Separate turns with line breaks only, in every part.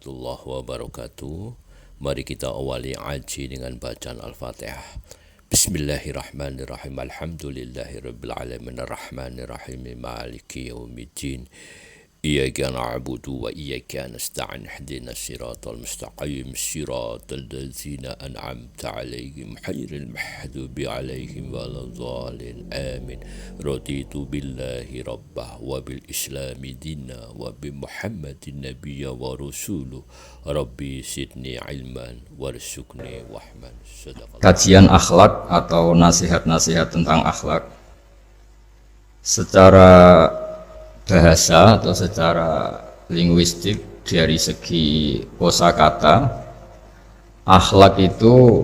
warahmatullahi wabarakatuh. Mari kita awali aji dengan bacaan Al-Fatihah. Bismillahirrahmanirrahim. Alhamdulillahirabbil alamin arrahmanirrahim maliki yaumiddin. Iyyaka na'budu wa iyyaka nasta'in ihdinas siratal mustaqim siratal ladzina an'amta 'alaihim ghairil maghdubi 'alaihim waladdallin amin. Raditu billahi rabbah wa bil islami dinna wa bi muhammadin nabiyya wa rasuluh. Rabbi sidni ilman warzuqni wahman.
Kajian akhlak atau nasihat-nasihat tentang akhlak secara bahasa atau secara linguistik dari segi kosakata, akhlak itu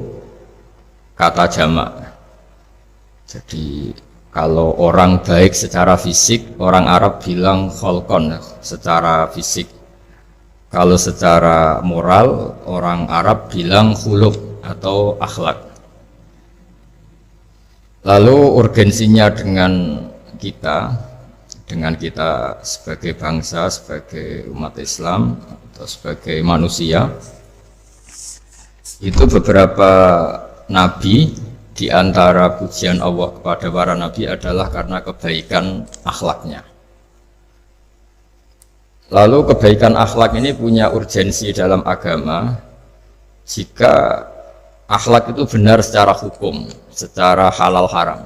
kata jamak. Jadi kalau orang baik secara fisik, orang Arab bilang kholqon, secara fisik. Kalau secara moral, orang Arab bilang khuluq atau akhlak. Lalu urgensinya dengan kita sebagai bangsa, sebagai umat Islam atau sebagai manusia, itu beberapa nabi, di antara pujian Allah kepada para nabi adalah karena kebaikan akhlaknya. Lalu kebaikan akhlak ini punya urgensi dalam agama jika akhlak itu benar secara hukum, secara halal haram.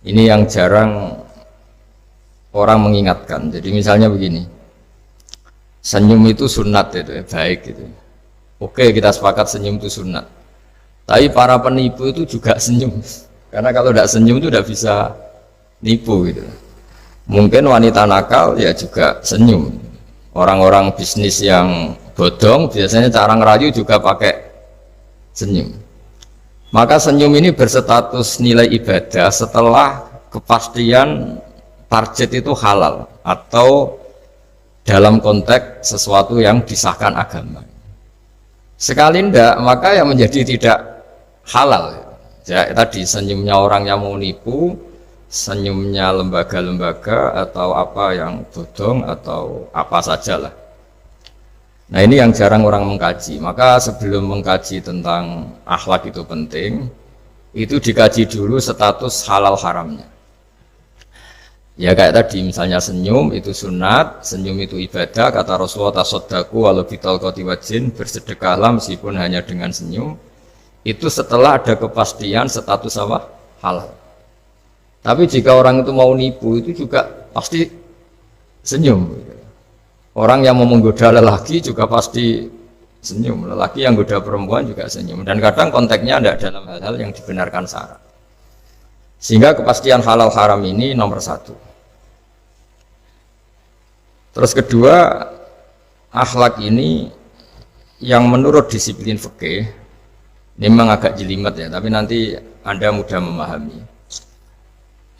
Ini yang jarang orang mengingatkan. Jadi misalnya begini, senyum itu sunat, itu baik gitu. Oke, kita sepakat senyum itu sunat. Tapi para penipu itu juga senyum, karena kalau tidak senyum itu tidak bisa nipu gitu. Mungkin wanita nakal ya juga senyum. Orang-orang bisnis yang bodong biasanya cara ngerayu juga pakai senyum. Maka senyum ini berstatus nilai ibadah setelah kepastian target itu halal atau dalam konteks sesuatu yang disahkan agama. Sekali ndak, maka yang menjadi tidak halal. Ya, tadi senyumnya orang yang mau nipu, senyumnya lembaga-lembaga atau apa yang bodong atau apa sajalah. Nah, ini yang jarang orang mengkaji. Maka sebelum mengkaji tentang akhlak itu penting, itu dikaji dulu status halal haramnya. Ya kayak tadi misalnya senyum itu sunat, senyum itu ibadah, kata Rasulullah tasaddaku walau bitalqati wajhin, bersedekahlah meskipun hanya dengan senyum. Itu setelah ada kepastian status apa? Halal. Tapi jika orang itu mau nipu itu juga pasti senyum. Orang yang mau menggoda lelaki juga pasti senyum, lelaki yang goda perempuan juga senyum. Dan kadang konteksnya ada dalam hal-hal yang dibenarkan syarak. Sehingga kepastian halal haram ini nomor satu. Terus kedua, akhlak ini yang menurut disiplin fikih, ini memang agak jelimet ya, tapi nanti Anda mudah memahami.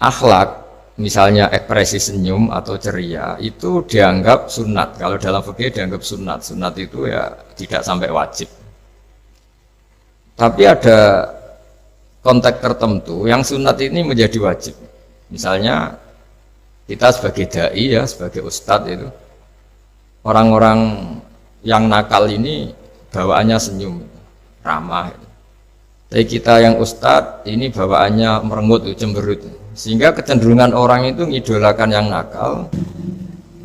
Akhlak, misalnya ekspresi senyum atau ceria, itu dianggap sunat. Kalau dalam fikih dianggap sunat. Sunat itu ya tidak sampai wajib. Tapi ada konteks tertentu yang sunat ini menjadi wajib. Misalnya kita sebagai dai ya, sebagai ustadz itu, orang-orang yang nakal ini bawaannya senyum, ramah. Tapi kita yang ustadz ini bawaannya merengut, cemberut. Sehingga kecenderungan orang itu ngidolakan yang nakal.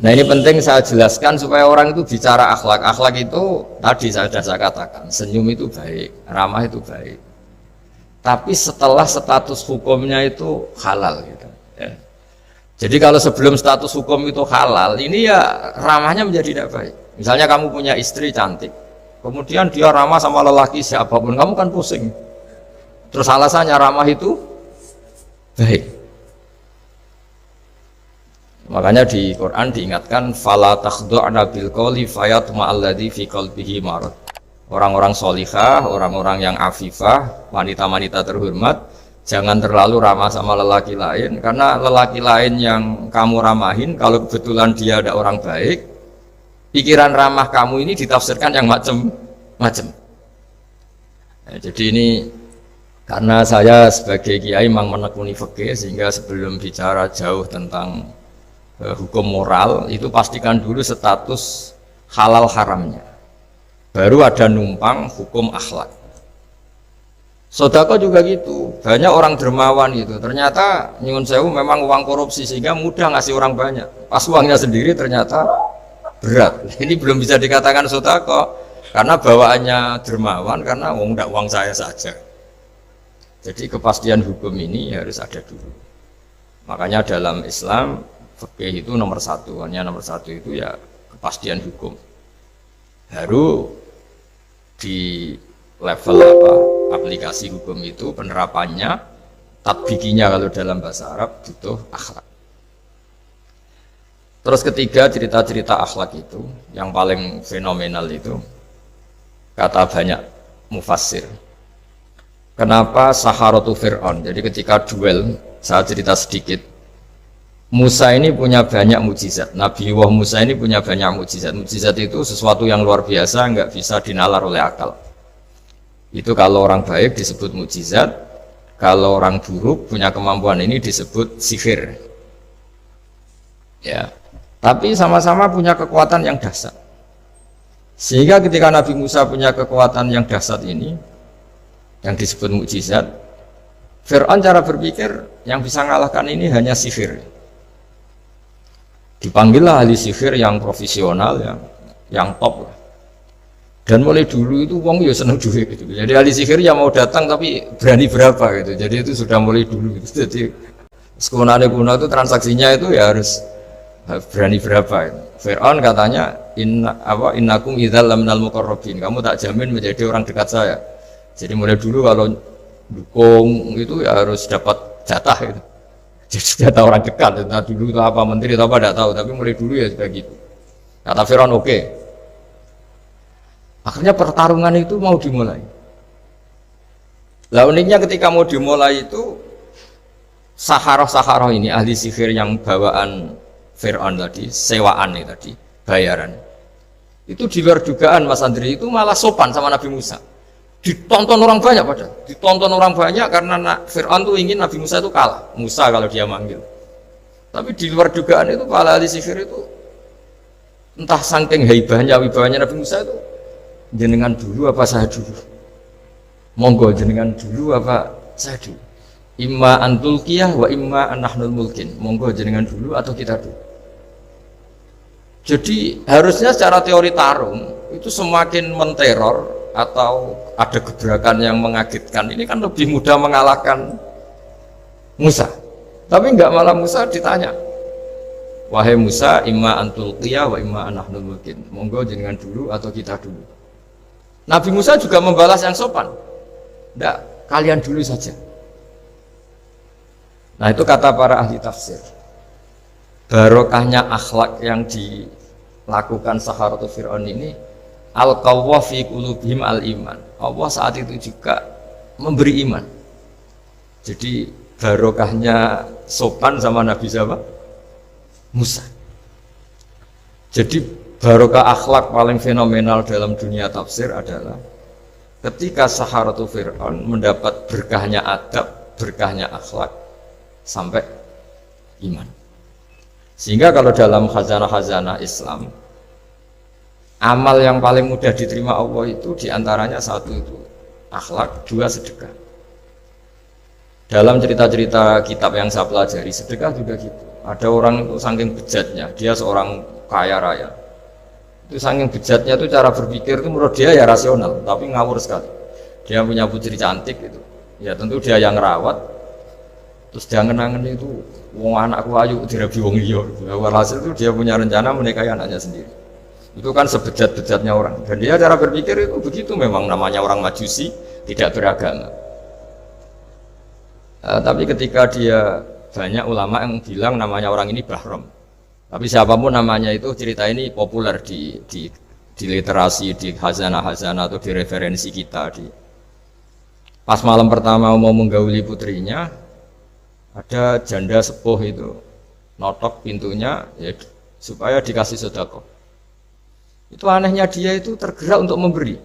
Nah ini penting saya jelaskan supaya orang itu bicara akhlak. Akhlak itu tadi saya katakan, senyum itu baik, ramah itu baik. Tapi setelah status hukumnya itu halal gitu. Ya. Jadi kalau sebelum status hukum itu halal, ini ya ramahnya menjadi tidak baik. Misalnya kamu punya istri cantik, kemudian dia ramah sama lelaki siapapun, kamu kan pusing. Terus alasannya ramah itu baik. Makanya di Quran diingatkan fala takhdu'na bil qawli fayatma'alladzi fi qalbihi marad. Orang-orang solihah, orang-orang yang afifah, wanita-wanita terhormat, jangan terlalu ramah sama lelaki lain, karena lelaki lain yang kamu ramahin, kalau kebetulan dia ada orang baik, pikiran ramah kamu ini ditafsirkan yang macam-macam. Nah, jadi ini karena saya sebagai kiai memang menekuni fikih, sehingga sebelum bicara jauh tentang hukum moral, itu pastikan dulu status halal haramnya. Baru ada numpang hukum akhlak. Sodako juga gitu, banyak orang dermawan gitu. Ternyata nyuwun sewu memang uang korupsi sehingga mudah ngasih orang banyak. Pas uangnya sendiri ternyata berat. Ini belum bisa dikatakan sodako karena bawaannya dermawan, karena uang saya saja. Jadi kepastian hukum ini harus ada dulu. Makanya dalam Islam fikih itu nomor satu, hanya nomor satu itu ya kepastian hukum. Baru di level aplikasi hukum itu penerapannya, tatbikinya kalau dalam bahasa Arab butuh akhlak. Terus ketiga, cerita-cerita akhlak itu yang paling fenomenal itu kata banyak mufassir. Kenapa Saharatu Fir'aun? Jadi ketika duel, saya cerita sedikit. Musa ini punya banyak mukjizat. Nabi Musa ini punya banyak mukjizat. Mukjizat itu sesuatu yang luar biasa, nggak bisa dinalar oleh akal. Itu kalau orang baik disebut mukjizat, kalau orang buruk punya kemampuan ini disebut sihir. Ya, tapi sama-sama punya kekuatan yang dahsyat. Sehingga ketika Nabi Musa punya kekuatan yang dahsyat ini, yang disebut mukjizat, Fir'aun cara berpikir yang bisa mengalahkan ini hanya sihir. Dipanggillah ahli sihir yang profesional, yang top lah. Dan mulai dulu itu wong ya seneng duit gitu. Jadi ahli sihir yang mau datang tapi berani berapa gitu. Jadi itu sudah mulai dulu gitu. Jadi sekunane kuno itu transaksinya itu ya harus berani berapa gitu. Fir'aun katanya innakum idzal laminal muqarrabin. Kamu tak jamin menjadi orang dekat saya. Jadi mulai dulu kalau dukung itu ya harus dapat jatah gitu. Jadi jatah orang dekat. Nah, dulu itu apa menteri atau apa tidak tahu, tapi mulai dulu ya sudah gitu. Kata Fir'aun oke. Akhirnya pertarungan itu mau dimulai. Lah uniknya ketika mau dimulai itu Saharoh ini ahli sihir yang bawaan Fir'aun tadi, sewaan nih tadi, bayaran. Itu di luar dugaan Mas Andri itu malah sopan sama Nabi Musa. Ditonton orang banyak padahal. Ditonton orang banyak karena Fir'aun tuh ingin Nabi Musa itu kalah. Musa kalau dia manggil. Tapi di luar dugaan itu para ahli sihir itu entah saking wibahnya Nabi Musa itu, jenengan dulu apa saya dulu? Monggo jenengan dulu apa saya dulu? Imma antulkiyah wa imma anahnul mulkin. Monggo jenengan dulu atau kita dulu. Jadi harusnya secara teori tarung itu semakin menteror atau ada gebrakan yang mengagetkan ini kan lebih mudah mengalahkan Musa. Tapi enggak, malah Musa ditanya, wahai Musa, imma antulkiyah wa imma anahnul mulkin. Monggo jenengan dulu atau kita dulu. Nabi Musa juga membalas yang sopan. Tidak, kalian dulu saja. Nah itu kata para ahli tafsir. Barokahnya akhlak yang dilakukan Saharatu Fir'aun ini, al-qawwa fi qulubihim al-iman. Allah saat itu juga memberi iman. Jadi barokahnya sopan sama Nabi siapa? Musa. Jadi barokah akhlak paling fenomenal dalam dunia tafsir adalah ketika Saharatu Fir'aun mendapat berkahnya adab, berkahnya akhlak sampai iman. Sehingga kalau dalam khazanah-khazanah Islam, amal yang paling mudah diterima Allah itu diantaranya satu itu akhlak, dua sedekah. Dalam cerita-cerita kitab yang saya pelajari, sedekah juga gitu. Ada orang itu saking bejatnya, dia seorang kaya raya. Itu saking bejatnya itu cara berpikir itu menurut dia ya rasional, tapi ngawur sekali. Dia punya putri cantik itu, ya tentu dia yang rawat. Terus dia ngenangan itu, wong anakku ayu dirabi wong liya. Walhasil itu dia punya rencana menikahi anaknya sendiri. Itu kan sebejat-bejatnya orang. Dan dia cara berpikir itu begitu, memang namanya orang Majusi, tidak beragama. Tapi ketika dia, banyak ulama yang bilang namanya orang ini Bahram. Tapi siapapun namanya itu, cerita ini populer di literasi, di khazanah-khazanah atau di referensi kita. Pas malam pertama mau menggauli putrinya, ada janda sepuh itu notok pintunya ya, supaya dikasih sedekah. Itu anehnya dia itu tergerak untuk memberi.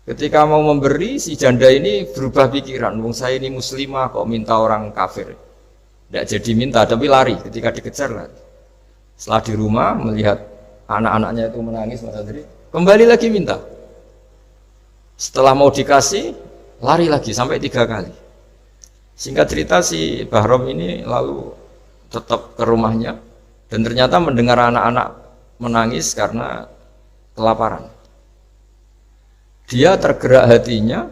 Ketika mau memberi, si janda ini berubah pikiran, wong saya ini muslimah kok minta orang kafir. Tidak jadi minta, tapi lari ketika dikejar lari. Setelah di rumah melihat anak-anaknya itu menangis Mas Andri, kembali lagi minta. Setelah mau dikasih, lari lagi sampai 3 kali. Singkat cerita si Bahrom ini lalu tetap ke rumahnya dan ternyata mendengar anak-anak menangis karena kelaparan. Dia tergerak hatinya,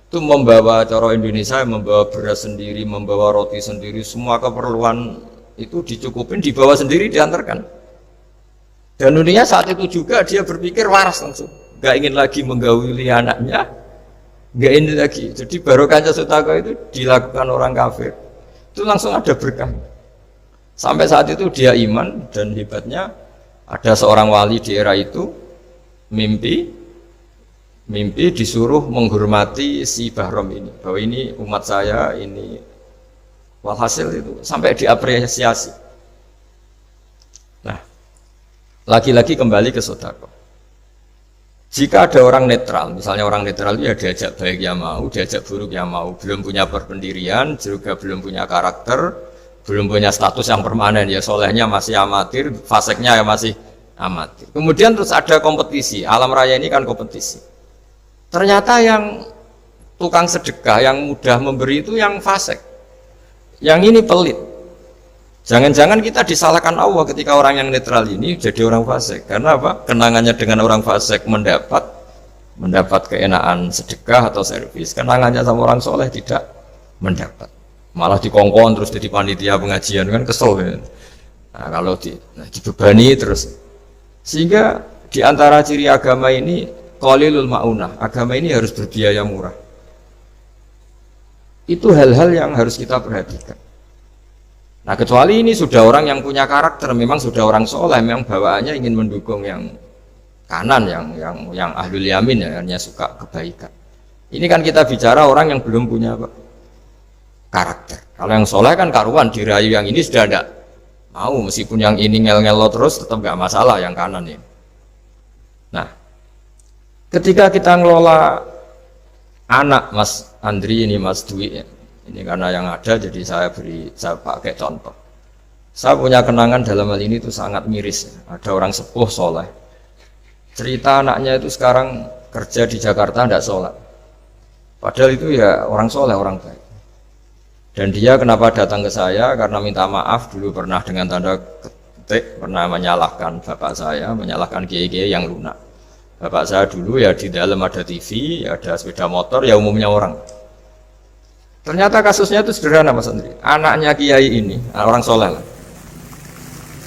itu membawa cara Indonesia, membawa beras sendiri, membawa roti sendiri, semua keperluan itu dicukupin, dibawa sendiri, diantarkan. Dan dunia saat itu juga dia berpikir waras langsung, gak ingin lagi menggauli anaknya, gak ingin lagi. Jadi barokahnya sodako itu dilakukan orang kafir, itu langsung ada berkah. Sampai saat itu dia iman, dan hebatnya ada seorang wali di era itu mimpi disuruh menghormati si Bahrom ini, bahwa ini umat saya, ini walhasil itu sampai diapresiasi. Nah, lagi-lagi kembali ke sodako. Jika ada orang netral, misalnya orang netral itu ya diajak baik ya mau, diajak buruk ya mau, belum punya berpendirian, juga belum punya karakter, belum punya status yang permanen, ya solehnya masih amatir, faseknya ya masih amatir. Kemudian terus ada kompetisi, alam raya ini kan kompetisi. Ternyata yang tukang sedekah, yang mudah memberi itu yang fasek, yang ini pelit. Jangan-jangan kita disalahkan Allah ketika orang yang netral ini jadi orang fasik. Karena apa? Kenangannya dengan orang fasik mendapat keenaan sedekah atau servis. Kenangannya sama orang soleh tidak mendapat. Malah dikongkon terus jadi panitia pengajian, kan kesel ya. Nah, kalau dibebani terus. Sehingga di antara ciri agama ini qalilul maunah. Agama ini harus berbiaya murah. Itu hal-hal yang harus kita perhatikan. Nah, kecuali ini sudah orang yang punya karakter, memang sudah orang soleh, memang bawaannya ingin mendukung yang kanan, yang ahlul yamin, ya, hanya suka kebaikan. Ini kan kita bicara orang yang belum punya karakter. Kalau yang soleh kan karuan, dirayu yang ini sudah ada mau, meskipun yang ini ngel-ngelo terus tetap gak masalah yang kanan ini. Nah, ketika kita ngelola anak Mas Andri ini, Mas Dwi ya, ini karena yang ada jadi saya pakai contoh. Saya punya kenangan dalam hal ini itu sangat miris. Ada orang sepuh soleh, cerita anaknya itu sekarang kerja di Jakarta tidak sholat, padahal itu ya orang soleh, orang baik. Dan dia kenapa datang ke saya? Karena minta maaf dulu pernah dengan tanda ketik pernah menyalahkan bapak saya, menyalahkan kiai-kiai yang lunak. Bapak saya dulu ya di dalam ada TV, ada sepeda motor, ya umumnya orang. Ternyata kasusnya itu sederhana Mas Andri. Anaknya kiai ini, orang soleh lah,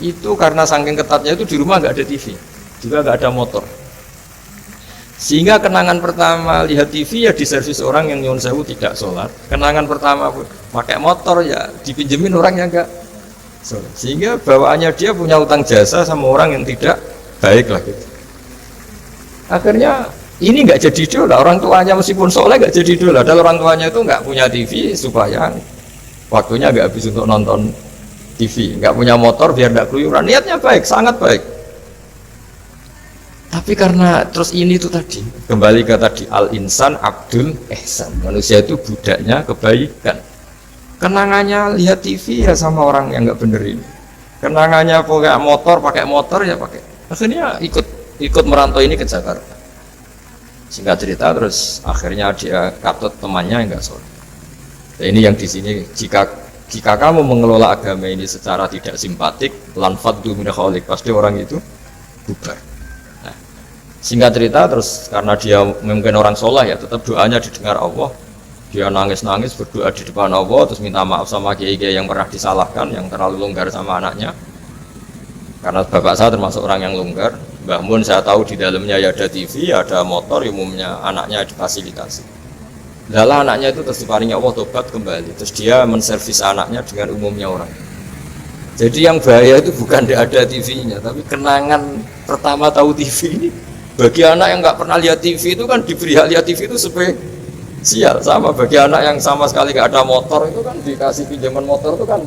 itu karena saking ketatnya itu di rumah nggak ada TV, juga nggak ada motor. Sehingga kenangan pertama lihat TV ya di servis orang yang nyuwun sewu tidak sholat. Kenangan pertama pakai motor ya dipinjemin orang yang nggak sholat. Sehingga bawaannya dia punya utang jasa sama orang yang tidak baik lah gitu. Akhirnya ini nggak jadi idola, orang tuanya meskipun soleh nggak jadi idola. Dan orang tuanya itu nggak punya TV supaya waktunya nggak habis untuk nonton TV, nggak punya motor biar nggak keluyuran. Niatnya baik, sangat baik. Tapi karena terus ini tuh tadi kembali ke tadi al insan abdul ihsan, manusia itu budaknya kebaikan. Kenangannya lihat TV ya sama orang yang nggak bener ini. Kenangannya pakai motor ya pakai. Akhirnya ikut merantau ini ke Jakarta. Singkat cerita terus akhirnya dia katut temannya enggak sholat. Nah, ini yang di sini jika kamu mengelola agama ini secara tidak simpatik, lanfaddu min khaliq, pasti orang itu bubar. Nah, singkat cerita terus karena dia mungkin orang soleh ya, tetap doanya didengar Allah. Dia nangis-nangis berdoa di depan Allah, terus minta maaf sama kiai-kiai yang pernah disalahkan, yang terlalu longgar sama anaknya. Karena bapak saya termasuk orang yang longgar. Mbah Mun saya tahu di dalamnya ya ada TV, ada motor, umumnya anaknya difasilitasi. Lalu anaknya itu terus diparingi Allah tobat kembali, terus dia menservis anaknya dengan umumnya orang. Jadi yang bahaya itu bukan tidak ada TV-nya, tapi kenangan pertama tahu TV ini. Bagi anak yang nggak pernah lihat TV itu kan diberi hak lihat TV itu spesial. Sama bagi anak yang sama sekali nggak ada motor itu kan dikasih pinjaman motor itu kan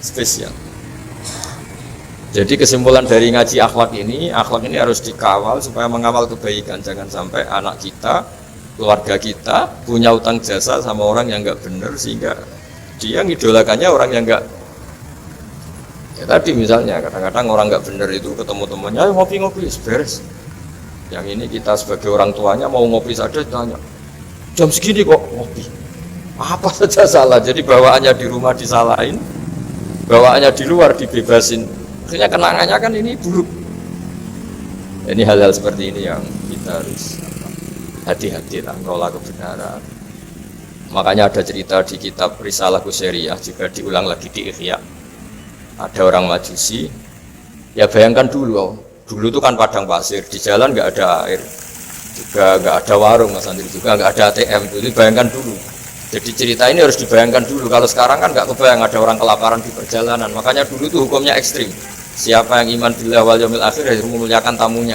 spesial. Jadi kesimpulan dari ngaji akhlak ini harus dikawal supaya mengawal kebaikan. Jangan sampai anak kita, keluarga kita punya utang jasa sama orang yang nggak benar sehingga dia ngidolakannya orang yang nggak Ya tadi misalnya kadang-kadang orang nggak bener itu ketemu temannya, ayo ngopi-ngopi, beres. Yang ini kita sebagai orang tuanya mau ngopi saja tanya, jam segini kok ngopi? Apa saja salah, jadi bawaannya di rumah disalahin, bawaannya di luar dibebasin. Akhirnya kenangannya kan ini buruk. Ini hal-hal seperti ini yang kita harus hati-hati lah mengelola kebenaran. Makanya ada cerita di kitab Risalah Qusairiyah juga diulang lagi di Ihya. Ada orang Majusi, ya bayangkan dulu itu kan padang pasir, di jalan nggak ada air, juga nggak ada warung Mas Andri, juga nggak ada ATM. Jadi bayangkan dulu. Jadi cerita ini harus dibayangkan dulu. Kalau sekarang kan nggak kebayang ada orang kelaparan di perjalanan. Makanya dulu itu hukumnya ekstrim. Siapa yang iman billah wal yaumil akhir harus memuliakan tamunya.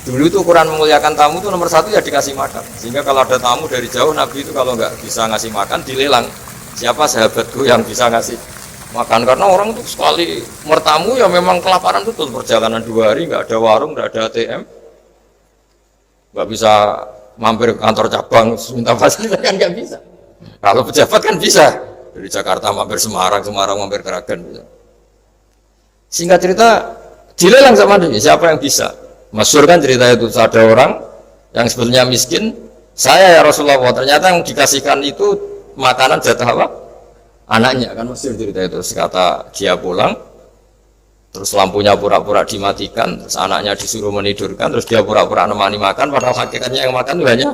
Dulu itu ukuran memuliakan tamu itu nomor satu ya dikasih makan. Sehingga kalau ada tamu dari jauh, Nabi itu kalau nggak bisa ngasih makan dilelang. Siapa sahabatku yang bisa ngasih makan? Karena orang itu sekali mertamu ya memang kelaparan betul. Perjalanan 2 hari nggak ada warung, nggak ada ATM, nggak bisa mampir ke kantor cabang minta fasilitas kan nggak bisa. Kalau pejabat kan bisa dari Jakarta mampir Semarang, Semarang mampir Kragen. Bisa. Singkat cerita dilelang sama dia. Siapa yang bisa? Masyhur kan cerita itu, ada orang yang sebetulnya miskin, saya ya Rasulullah, ternyata yang dikasihkan itu makanan jatah apa? Anaknya, kan masyhur cerita itu. Kata dia pulang, terus lampunya pura-pura dimatikan, terus anaknya disuruh menidurkan, terus dia pura-pura nemani makan, padahal hakikatnya yang makan itu hanya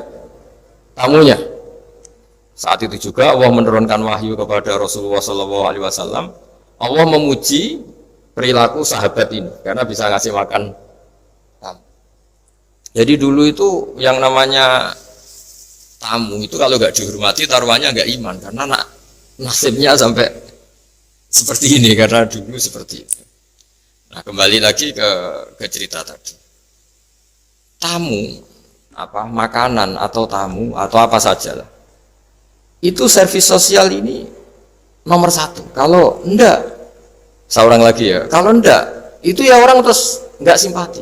tamunya. Saat itu juga Allah menurunkan wahyu kepada Rasulullah SAW. Allah memuji perilaku sahabat ini karena bisa ngasih makan tamu. Jadi dulu itu yang namanya tamu itu kalau nggak dihormati taruhannya nggak iman, karena nasibnya sampai seperti ini karena dulu seperti itu. Nah kembali lagi ke cerita tadi. Tamu apa makanan atau tamu atau apa saja lah. Itu servis sosial ini nomor 1. Kalau enggak, seorang lagi ya, kalau enggak, itu ya orang terus enggak simpati.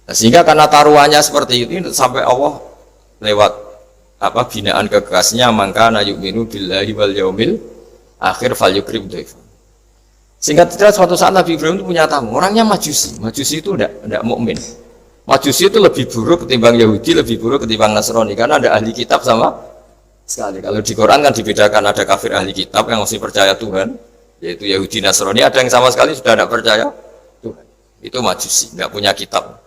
Nah, sehingga karena taruhannya seperti itu sampai Allah lewat apa binaan kekasihnya, maka na yu'minu billahi wal yaumil akhir falyukrim dhaif. Sehingga tidak suatu saat Nabi Ibrahim itu punya tamu, orangnya Majusi. Majusi itu enggak mukmin. Majusi itu lebih buruk ketimbang Yahudi, lebih buruk ketimbang Nasrani karena ada ahli kitab sama sekali. Kalau di Quran kan dibedakan, ada kafir ahli kitab yang masih percaya Tuhan, yaitu Yahudi Nasrani, ada yang sama sekali sudah tidak percaya Tuhan. Itu Majusi, nggak punya kitab.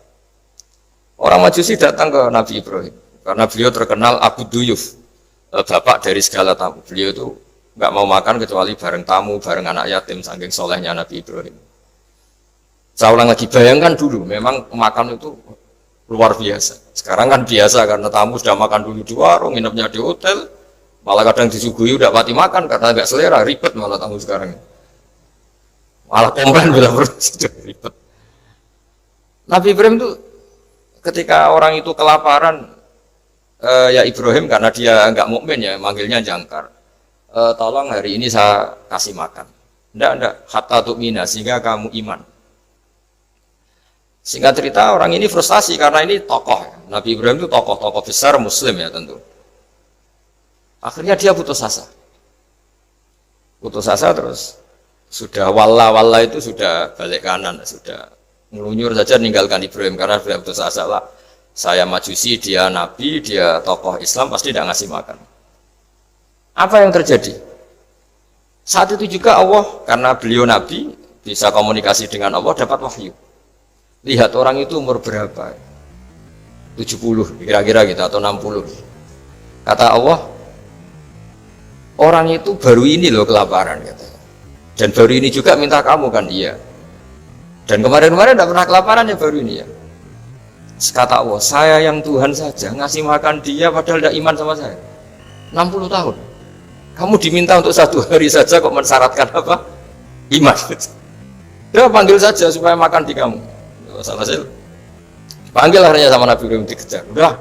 Orang Majusi datang ke Nabi Ibrahim karena beliau terkenal Abu Duyuf, bapak dari segala tamu. Beliau itu nggak mau makan kecuali bareng tamu, bareng anak yatim, saking solehnya Nabi Ibrahim. Saya ulang lagi, bayangkan dulu, memang makan itu luar biasa. Sekarang kan biasa karena tamu sudah makan dulu di warung, nginepnya di hotel, malah kadang disuguhi udah pati makan karena nggak selera, ribet malah tamu sekarang. Malah komplain bila perlu sudah ribet. Nabi Ibrahim itu ketika orang itu kelaparan, ya Ibrahim karena dia nggak mukmin ya manggilnya jangkar. Tolong hari ini saya kasih makan. Enggak, hatta tu'mina sehingga kamu iman. Singkat cerita orang ini frustasi karena ini tokoh. Nabi Ibrahim itu tokoh besar Muslim ya tentu. Akhirnya dia putus asa. Putus asa terus sudah walla itu sudah balik kanan, sudah ngelunyur saja meninggalkan Ibrahim karena sudah putus asa lah. Saya Majusi, dia Nabi, dia tokoh Islam pasti tidak ngasih makan. Apa yang terjadi? Saat itu juga Allah karena beliau Nabi bisa komunikasi dengan Allah dapat wahyu. Lihat orang itu umur berapa? 70 kira-kira gitu atau 60. Kata Allah, orang itu baru ini loh kelaparan katanya. Dan baru ini juga minta kamu kan iya. Dan kemarin-kemarin tidak pernah kelaparan ya baru ini ya. Kata Allah, saya yang Tuhan saja ngasih makan dia padahal tidak iman sama saya. 60 tahun. Kamu diminta untuk 1 hari saja kok mensyaratkan apa? Iman. Dia panggil saja supaya makan di kamu. Salah saya panggil akhirnya sama Nabi Ibrahim dikejar, udah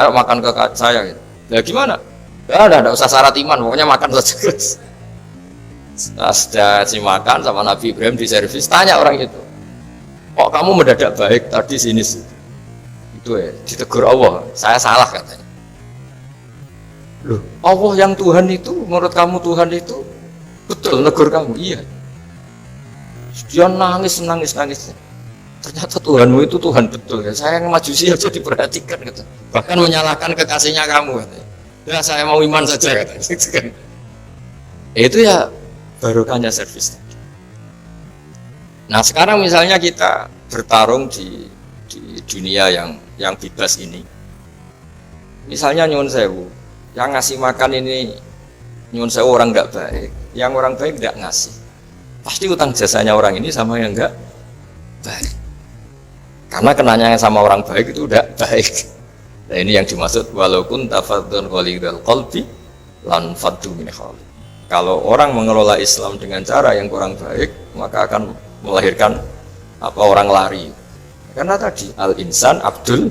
ayo makan ke saya gitu. Ya gimana? Ya ada usah syarat iman, pokoknya makan saja. Sudah si makan sama Nabi Ibrahim di servis, tanya orang itu, kok kamu mendadak baik tadi sini itu ya ditegur Allah, saya salah katanya. Loh Allah yang Tuhan itu menurut kamu Tuhan itu betul negur kamu? Iya. Dia nangis. Ternyata Tuhanmu itu Tuhan betul ya. Saya yang majusi aja diperhatikan gitu. Bahkan menyalahkan kekasihnya kamu gitu. Ya saya mau iman saja gitu. Itu ya barokahnya servis. Nah sekarang misalnya kita bertarung di dunia yang bebas ini. Misalnya nyuwun sewu, yang ngasih makan ini nyuwun sewu orang nggak baik, yang orang baik nggak ngasih. Pasti utang jasanya orang ini sama yang nggak baik. Karena kenanya sama orang baik itu udah baik. Nah ini yang dimaksud walaupun tafadzun qalidul qalbi lan faddu min khali. Kalau orang mengelola Islam dengan cara yang kurang baik, maka akan melahirkan orang lari. Karena tadi al-insan abdul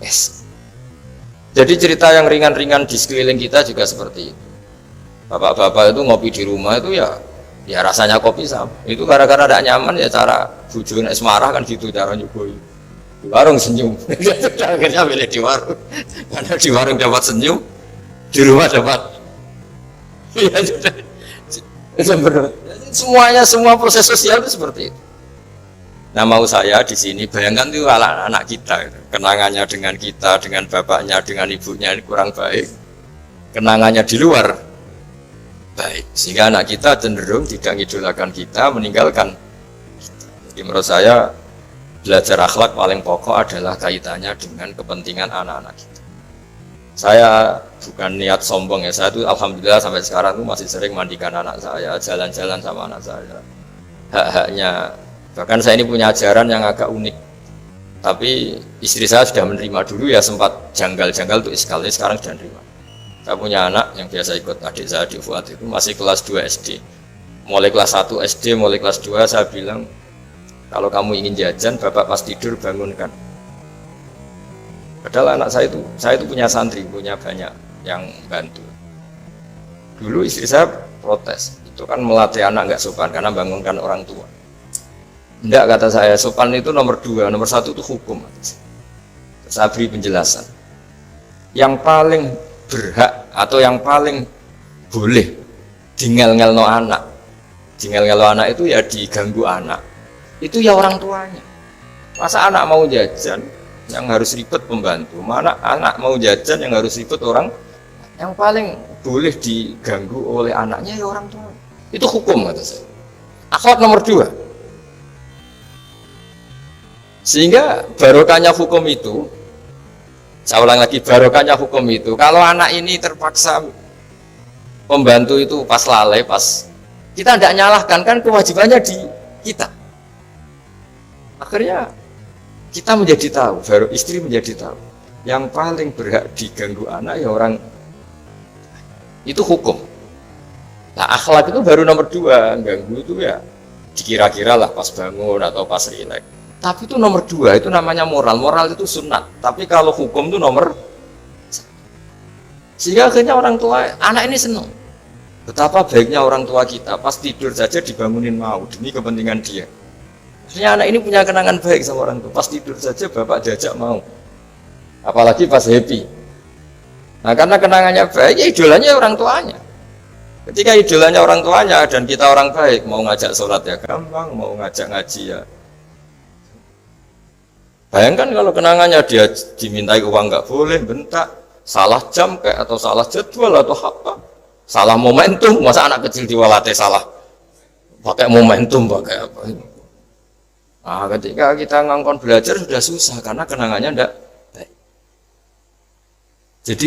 es. Jadi cerita yang ringan-ringan di sekeliling kita juga seperti itu. Bapak-bapak itu ngopi di rumah itu ya rasanya kopi sama. Itu gara-gara tidak nyaman ya cara bujurnya semarah kan gitu cara nyugoi. Di warung senyum. Akhirnya milih di warung. Karena di warung dapat senyum, di rumah dapat. Ya sudah. Semuanya semua proses sosial itu seperti itu. Nah mau saya di sini bayangkan itu anak kita kenangannya dengan kita, dengan bapaknya, dengan ibunya ini kurang baik, kenangannya di luar baik, sehingga anak kita cenderung tidak mengidolakan kita, meninggalkan kita. Jadi menurut saya belajar akhlak paling pokok adalah kaitannya dengan kepentingan anak-anak kita. Saya bukan niat sombong ya, saya itu alhamdulillah sampai sekarang itu masih sering mandikan anak saya, jalan-jalan sama anak saya. Hak-haknya. Bahkan saya ini punya ajaran yang agak unik. Tapi istri saya sudah menerima dulu ya, sempat janggal-janggal untuk sekali, sekarang sudah menerima. Saya punya anak yang biasa ikut adik saya di Fuad itu masih kelas 2 SD. Mulai kelas 1 SD, mulai kelas 2 saya bilang, kalau kamu ingin jajan, bapak pas tidur bangunkan. Padahal anak saya itu punya santri, punya banyak yang bantu. Dulu istri saya protes, itu kan melatih anak nggak sopan karena bangunkan orang tua. Enggak, kata saya, sopan itu nomor 2, nomor 1 itu hukum. Saya beri penjelasan. Yang paling berhak atau yang paling boleh dingel-ngelno anak, dingel-ngelno anak itu ya diganggu anak, itu ya orang tuanya. Masa anak mau jajan yang harus ribet pembantu, mana anak mau jajan yang harus ribet orang. Yang paling boleh diganggu oleh anaknya ya orang tua. Itu hukum kata saya. Akhlak nomor 2. Sehingga barokahnya hukum itu, saya ulang lagi, barokahnya hukum itu, kalau anak ini terpaksa pembantu itu pas lalai, kita tidak nyalahkan, kan kewajibannya di kita. Akhirnya kita menjadi tahu, baru istri menjadi tahu, yang paling berhak diganggu anak ya orang, itu hukum. Nah akhlak itu baru nomor 2, ganggu itu ya dikira-kira lah pas bangun atau pas rileks. Tapi itu nomor 2, itu namanya moral. Moral itu sunat. Tapi kalau hukum itu nomor 1. Sehingga akhirnya orang tua, anak ini senang. Betapa baiknya orang tua kita, pas tidur saja dibangunin mau, demi kepentingan dia. Akhirnya anak ini punya kenangan baik sama orang tua. Pas tidur saja bapak diajak mau. Apalagi pas happy. Nah karena kenangannya baik, ya idolanya orang tuanya. Ketika idolanya orang tuanya dan kita orang baik, mau ngajak sholat ya gampang, mau ngajak ngaji ya. Bayangkan kalau kenangannya dia dimintai uang nggak boleh, bentak, salah jam kayak atau salah jadwal atau apa, salah momentum, masa anak kecil diwalate salah, pakai momentum pakai apa? Nah, ketika kita ngangkon belajar sudah susah karena kenangannya enggak baik. Jadi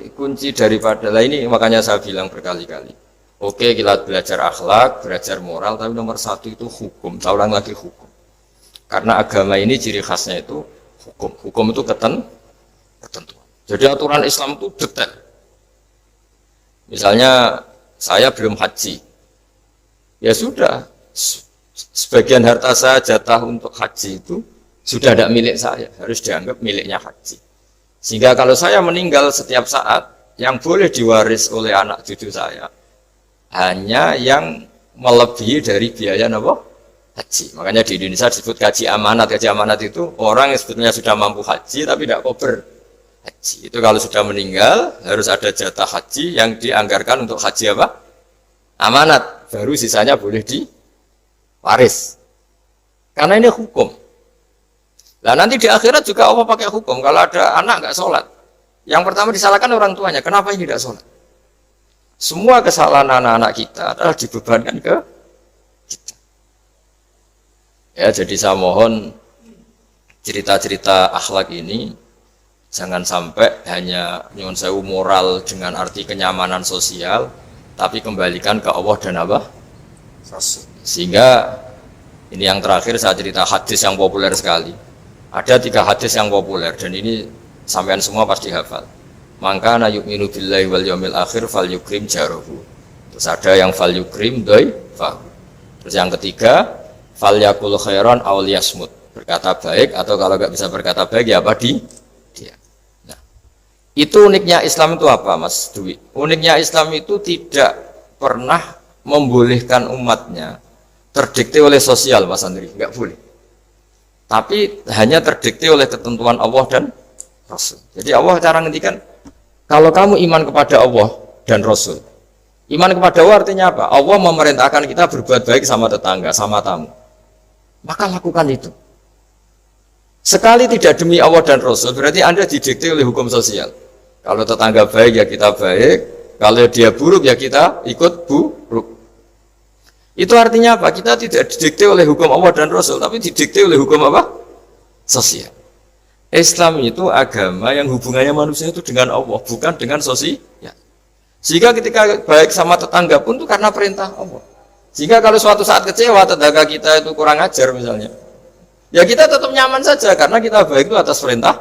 kunci daripada lah ini makanya saya bilang berkali-kali. Oke, kita belajar akhlak, belajar moral, tapi nomor 1 itu hukum. Saya ulang lagi hukum. Karena agama ini ciri khasnya itu hukum. Hukum itu ketentuan. Jadi aturan Islam itu detail. Misalnya saya belum haji. Ya sudah, sebagian harta saya jatah untuk haji itu sudah tidak milik saya, harus dianggap miliknya haji. Sehingga kalau saya meninggal setiap saat, yang boleh diwaris oleh anak cucu saya hanya yang melebihi dari biaya haji. Makanya di Indonesia disebut gaji amanat. Gaji amanat itu orang yang sebetulnya sudah mampu haji tapi tidak kober haji. Itu kalau sudah meninggal harus ada jatah haji yang dianggarkan untuk haji apa? Amanat. Baru sisanya boleh waris. Karena ini hukum. Nah nanti di akhirat juga Allah pakai hukum. Kalau ada anak nggak sholat, yang pertama disalahkan orang tuanya. Kenapa ini tidak sholat? Semua kesalahan anak-anak kita adalah dibebankan ke kita. Ya, jadi saya mohon cerita-cerita akhlak ini jangan sampai hanya nyuwun sewu moral dengan arti kenyamanan sosial, tapi kembalikan ke Allah dan apa? Sehingga ini yang terakhir saya cerita hadis yang populer sekali. Ada 3 hadis yang populer dan ini sampean semua pasti hafal. Maka na yu'minu billahi wal yaumil akhir fal yukrim jarahu. Terus ada yang fal yukrim dhaifahu. Terus yang ketiga fal yakul khairan aw liyasmut. Berkata baik atau kalau nggak bisa berkata baik ya apa dia. Nah, itu uniknya Islam itu apa, Mas Dwi? Uniknya Islam itu tidak pernah membolehkan umatnya terdikte oleh sosial, Mas Andri, nggak boleh. Tapi hanya terdikte oleh ketentuan Allah dan Rasul. Jadi Allah cara ngendikan, kalau kamu iman kepada Allah dan Rasul, iman kepada Allah artinya apa? Allah memerintahkan kita berbuat baik sama tetangga, sama tamu. Maka lakukan itu. Sekali tidak demi Allah dan Rasul, berarti Anda didikte oleh hukum sosial. Kalau tetangga baik ya kita baik, kalau dia buruk ya kita ikut buruk. Itu artinya apa? Kita tidak didikte oleh hukum Allah dan Rasul, tapi didikte oleh hukum apa? Sosial. Islam itu agama yang hubungannya manusia itu dengan Allah, bukan dengan sosial. Sehingga ketika baik sama tetangga pun itu karena perintah Allah. Sehingga kalau suatu saat kecewa tetangga kita itu kurang ajar misalnya, ya kita tetap nyaman saja karena kita baik itu atas perintah.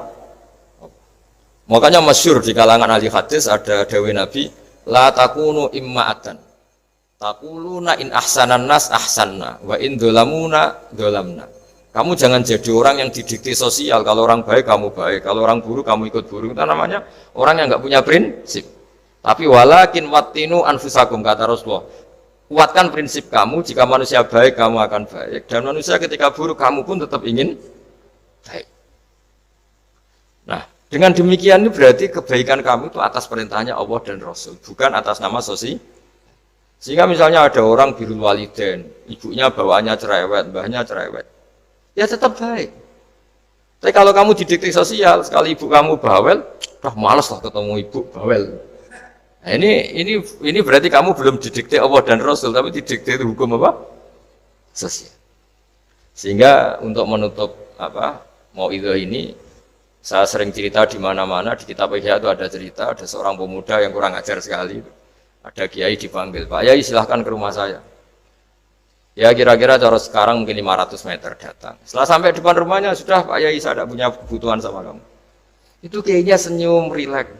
Makanya masyhur di kalangan ahli hadis ada dawuh Nabi, la takunu imma'atan. Taquluna in ahsanan nas ahsanna wa in dolamuna dolamna. Kamu jangan jadi orang yang didikte sosial. Kalau orang baik kamu baik, kalau orang buruk kamu ikut buruk. Itu namanya orang yang nggak punya prinsip. Tapi walakin wattinu anfusakum, kata Rasulullah. Kuatkan prinsip kamu, jika manusia baik kamu akan baik, dan manusia ketika buruk kamu pun tetap ingin baik. Nah, dengan demikian itu berarti kebaikan kamu itu atas perintahnya Allah dan Rasul, bukan atas nama sosial. Sehingga misalnya ada orang birrul walidain, ibunya bawaannya cerewet, mbahnya cerewet, ya tetap baik. Tapi kalau kamu didikte sosial, sekali ibu kamu bawel, malas lah ketemu ibu bawel. Nah, ini berarti kamu belum didikte Allah dan Rasul, tapi didikte hukum apa? Sosial. Sehingga untuk menutup mauidhah ini, saya sering cerita di mana-mana di kitab Ihya itu ada cerita, ada seorang pemuda yang kurang ajar sekali. Ada kiai dipanggil, Pak Yai silahkan ke rumah saya. Ya kira-kira cara sekarang mungkin 500 meter datang. Setelah sampai depan rumahnya, sudah Pak Yai saya tidak punya kebutuhan sama kamu. Itu kiainya senyum, rileks.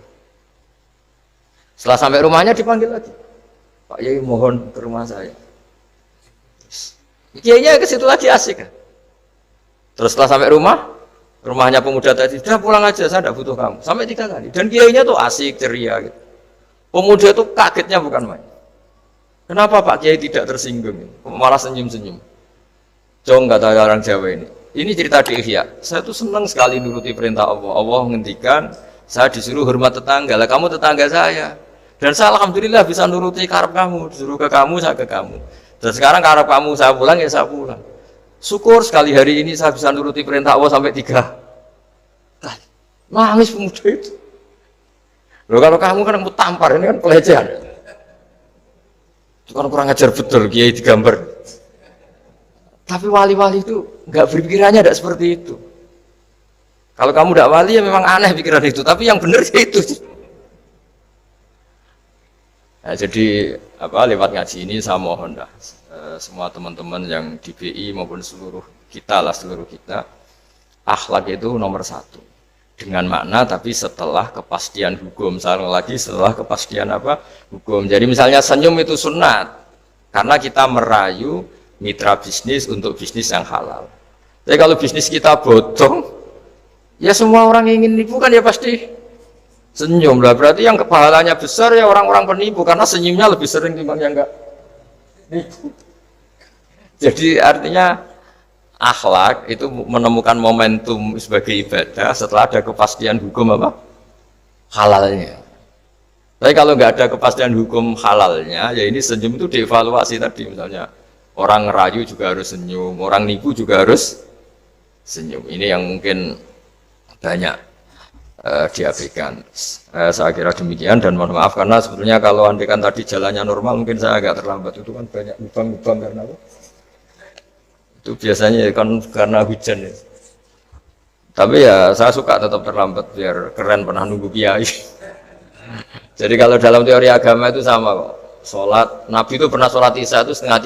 Setelah sampai rumahnya dipanggil lagi, Pak Yai mohon ke rumah saya. Kiainya ke situ lagi asik. Terus setelah sampai rumahnya pemuda tadi, sudah pulang aja saya tidak butuh kamu. Sampai 3 kali. Dan kiainya tuh asik, ceria gitu. Pemuda itu kagetnya bukan main. Kenapa Pak Kiai tidak tersinggung? Malah senyum-senyum. Jong kata orang Jawa ini. Ini cerita di Ihya. Saya tuh senang sekali nuruti perintah Allah. Allah menghentikan, saya disuruh hormat tetangga. Lah kamu tetangga saya. Dan saya alhamdulillah bisa nuruti karep kamu. Disuruh ke kamu, saya ke kamu. Dan sekarang karep kamu saya pulang, ya saya pulang. Syukur sekali hari ini saya bisa nuruti perintah Allah sampai 3 kali. Nangis pemuda itu. Loh kalau kamu kan tampar, ini kan pelecehan. Itu kan kurang ajar betul, kiai digambar. Tapi wali-wali itu nggak berpikirannya tidak seperti itu. Kalau kamu tidak wali ya memang aneh pikiran itu, tapi yang benar ya itu. Nah, jadi lewat ngaji ini saya mohon semua teman-teman yang di BI maupun seluruh kita, akhlak itu nomor 1. Dengan makna tapi setelah kepastian hukum, setelah kepastian hukum. Jadi misalnya senyum itu sunat karena kita merayu mitra bisnis untuk bisnis yang halal. Tapi kalau bisnis kita bodong, ya semua orang yang ingin nipu kan ya pasti senyum lah. Berarti yang kepahalanya besar ya orang-orang penipu karena senyumnya lebih sering timbang yang enggak nipu. Jadi artinya akhlak itu menemukan momentum sebagai ibadah setelah ada kepastian hukum halalnya. Tapi kalau nggak ada kepastian hukum halalnya, ya ini senyum itu dievaluasi tadi misalnya. Orang ngerayu juga harus senyum, orang nipu juga harus senyum. Ini yang mungkin banyak diabaikan. Saya kira demikian dan mohon maaf karena sebetulnya kalau andekan tadi jalannya normal mungkin saya agak terlambat. Itu kan banyak lubang-lubang karena apa? Itu biasanya kan karena hujan ya. Tapi ya saya suka tetap terlambat biar keren pernah nunggu kiai. Jadi kalau dalam teori agama itu sama kok. Sholat, Nabi itu pernah sholat isya itu setengah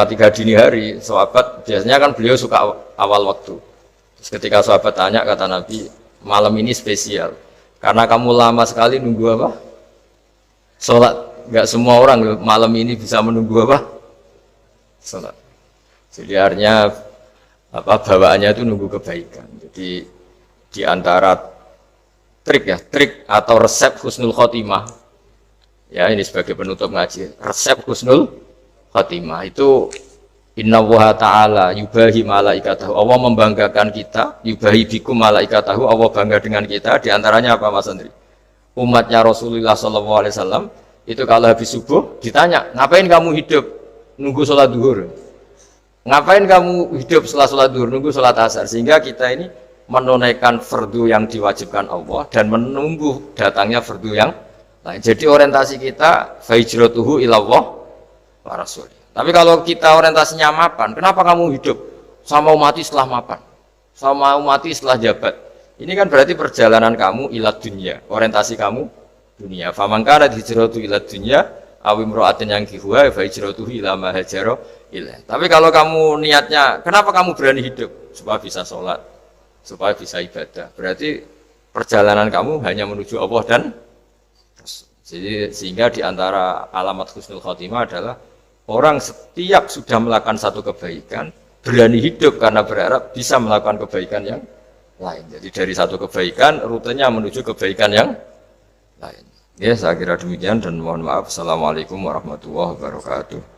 tiga dini hari. Sahabat biasanya kan beliau suka awal waktu. Terus ketika sahabat tanya kata Nabi, malam ini spesial. Karena kamu lama sekali nunggu apa? Sholat. Gak semua orang malam ini bisa menunggu apa? Sholat. Jadi artinya bawaannya itu nunggu kebaikan. Jadi di antara trik atau resep husnul khotimah, ya ini sebagai penutup ngaji, resep husnul khotimah itu innallaha ta'ala yubahi malaikatahu, Allah membanggakan kita, yubahi bikum malaikatahu, Allah bangga dengan kita. Di antaranya apa Mas Andri? Umatnya Rasulullah SAW itu kalau habis subuh ditanya, ngapain kamu hidup nunggu sholat duhur? Ngapain kamu hidup setelah sholat duhur, nunggu sholat asar? Sehingga kita ini menunaikan fardu yang diwajibkan Allah dan menunggu datangnya fardu yang lain. Jadi orientasi kita fahijratuhu ilallah wa rasul. Tapi kalau kita orientasinya mapan, kenapa kamu hidup? Sama mati setelah mapan, sama mati setelah jabat. Ini kan berarti perjalanan kamu ilat dunia, orientasi kamu dunia. Faman kana hijratu ilat dunia awim ro'atin yang kihuwa fahijratuhu ila ma hajara ilaih. Tapi kalau kamu niatnya, kenapa kamu berani hidup? Supaya bisa sholat, supaya bisa ibadah. Berarti perjalanan kamu hanya menuju Allah dan jadi sehingga diantara alamat husnul khotimah adalah orang setiap sudah melakukan satu kebaikan berani hidup karena berharap bisa melakukan kebaikan yang lain. Jadi dari satu kebaikan rutenya menuju kebaikan yang lain. Ya, saya kira demikian dan mohon maaf. Assalamualaikum warahmatullahi wabarakatuh.